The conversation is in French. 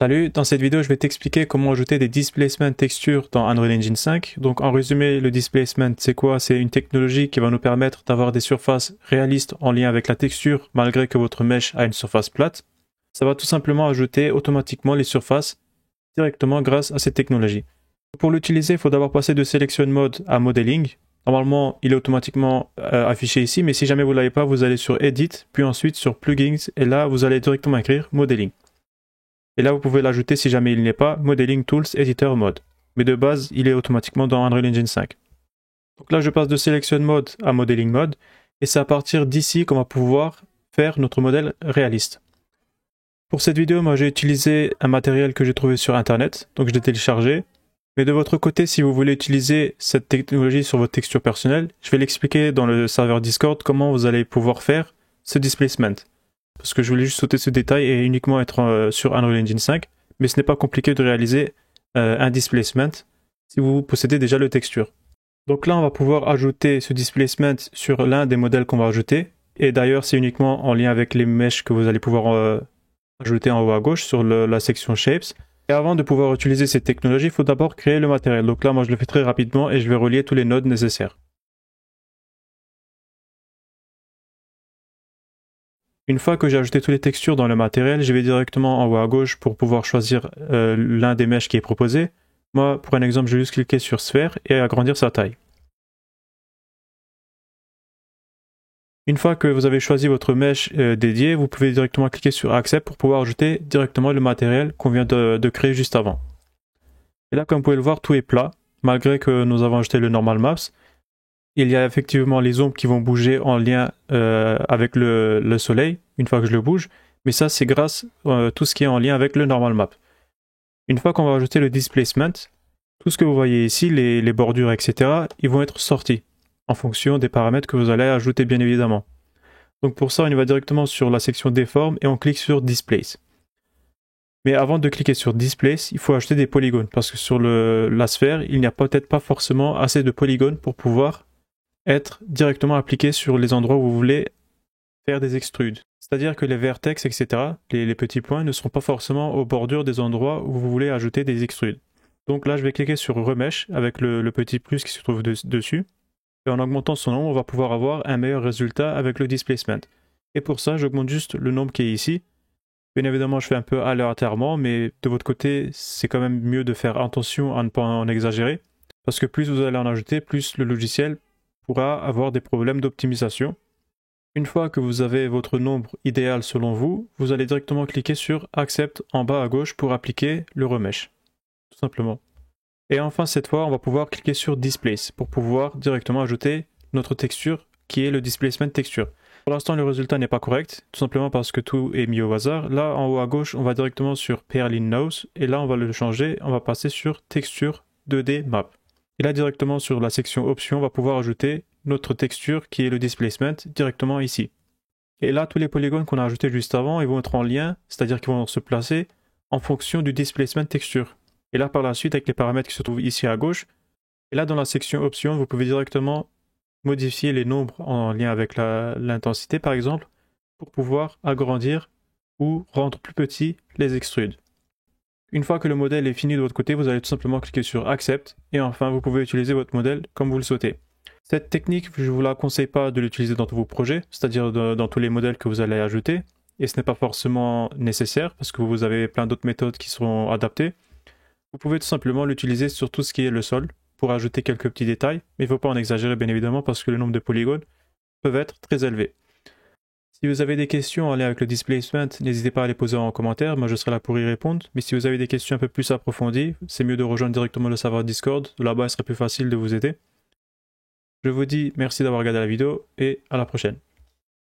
Salut, dans cette vidéo je vais t'expliquer comment ajouter des displacement textures dans Unreal Engine 5. Donc en résumé, le displacement c'est quoi? C'est une technologie qui va nous permettre d'avoir des surfaces réalistes en lien avec la texture malgré que votre mesh a une surface plate. Ça va tout simplement ajouter automatiquement les surfaces directement grâce à cette technologie. Pour l'utiliser, il faut d'abord passer de Selection Mode à Modeling. Normalement, il est automatiquement affiché ici, mais si jamais vous ne l'avez pas, vous allez sur Edit, puis ensuite sur Plugins, et là vous allez directement écrire Modeling. Et là, vous pouvez l'ajouter si jamais il n'est pas, Modeling Tools Editor Mode. Mais de base, il est automatiquement dans Unreal Engine 5. Donc là, je passe de Selection Mode à Modeling Mode. Et c'est à partir d'ici qu'on va pouvoir faire notre modèle réaliste. Pour cette vidéo, moi j'ai utilisé un matériel que j'ai trouvé sur Internet. Donc je l'ai téléchargé. Mais de votre côté, si vous voulez utiliser cette technologie sur votre texture personnelle, je vais l'expliquer dans le serveur Discord comment vous allez pouvoir faire ce displacement. Parce que je voulais juste sauter ce détail et uniquement être sur Unreal Engine 5, mais ce n'est pas compliqué de réaliser un displacement si vous possédez déjà le texture. Donc là, on va pouvoir ajouter ce displacement sur l'un des modèles qu'on va ajouter, et d'ailleurs c'est uniquement en lien avec les meshes que vous allez pouvoir ajouter en haut à gauche sur la section Shapes. Et avant de pouvoir utiliser cette technologie, il faut d'abord créer le matériel. Donc là, moi je le fais très rapidement et je vais relier tous les nodes nécessaires. Une fois que j'ai ajouté toutes les textures dans le matériel, je vais directement en haut à gauche pour pouvoir choisir l'un des meshes qui est proposé. Moi, pour un exemple, je vais juste cliquer sur Sphère et agrandir sa taille. Une fois que vous avez choisi votre mesh dédié, vous pouvez directement cliquer sur Accept pour pouvoir ajouter directement le matériel qu'on vient de créer juste avant. Et là, comme vous pouvez le voir, tout est plat, malgré que nous avons ajouté le Normal Maps. Il y a effectivement les ombres qui vont bouger en lien avec le soleil, une fois que je le bouge, mais ça c'est grâce à tout ce qui est en lien avec le normal map. Une fois qu'on va ajouter le displacement, tout ce que vous voyez ici, les bordures, etc., ils vont être sortis, en fonction des paramètres que vous allez ajouter bien évidemment. Donc pour ça, on y va directement sur la section Deform et on clique sur Displace. Mais avant de cliquer sur Displace, il faut ajouter des polygones, parce que sur la sphère, il n'y a peut-être pas forcément assez de polygones pour pouvoir être directement appliqué sur les endroits où vous voulez faire des extrudes. C'est-à-dire que les vertex, etc., les petits points, ne seront pas forcément aux bordures des endroits où vous voulez ajouter des extrudes. Donc là, je vais cliquer sur Remesh avec le petit plus qui se trouve dessus. Et en augmentant son nombre, on va pouvoir avoir un meilleur résultat avec le displacement. Et pour ça, j'augmente juste le nombre qui est ici. Bien évidemment, je fais un peu aléatoirement, mais de votre côté, c'est quand même mieux de faire attention à ne pas en exagérer. Parce que plus vous allez en ajouter, plus le logiciel pourra avoir des problèmes d'optimisation. Une fois que vous avez votre nombre idéal selon vous, vous allez directement cliquer sur Accept en bas à gauche pour appliquer le remesh, tout simplement. Et enfin cette fois, on va pouvoir cliquer sur Displace pour pouvoir directement ajouter notre texture qui est le displacement texture. Pour l'instant, le résultat n'est pas correct, tout simplement parce que tout est mis au hasard. Là, en haut à gauche, on va directement sur Perlin Nose et là, on va le changer, on va passer sur Texture 2D Map. Et là, directement sur la section Options, on va pouvoir ajouter notre texture qui est le displacement directement ici. Et là, tous les polygones qu'on a ajoutés juste avant, ils vont être en lien, c'est-à-dire qu'ils vont se placer en fonction du displacement texture. Et là, par la suite, avec les paramètres qui se trouvent ici à gauche, et là, dans la section Options, vous pouvez directement modifier les nombres en lien avec l'intensité, par exemple, pour pouvoir agrandir ou rendre plus petits les extrudes. Une fois que le modèle est fini de votre côté, vous allez tout simplement cliquer sur Accept et enfin vous pouvez utiliser votre modèle comme vous le souhaitez. Cette technique, je ne vous la conseille pas de l'utiliser dans tous vos projets, c'est-à-dire dans tous les modèles que vous allez ajouter, et ce n'est pas forcément nécessaire parce que vous avez plein d'autres méthodes qui seront adaptées. Vous pouvez tout simplement l'utiliser sur tout ce qui est le sol pour ajouter quelques petits détails, mais il ne faut pas en exagérer bien évidemment parce que le nombre de polygones peuvent être très élevés. Si vous avez des questions en lien avec le displacement, n'hésitez pas à les poser en commentaire, moi je serai là pour y répondre. Mais si vous avez des questions un peu plus approfondies, c'est mieux de rejoindre directement le serveur Discord, là-bas il serait plus facile de vous aider. Je vous dis merci d'avoir regardé la vidéo et à la prochaine.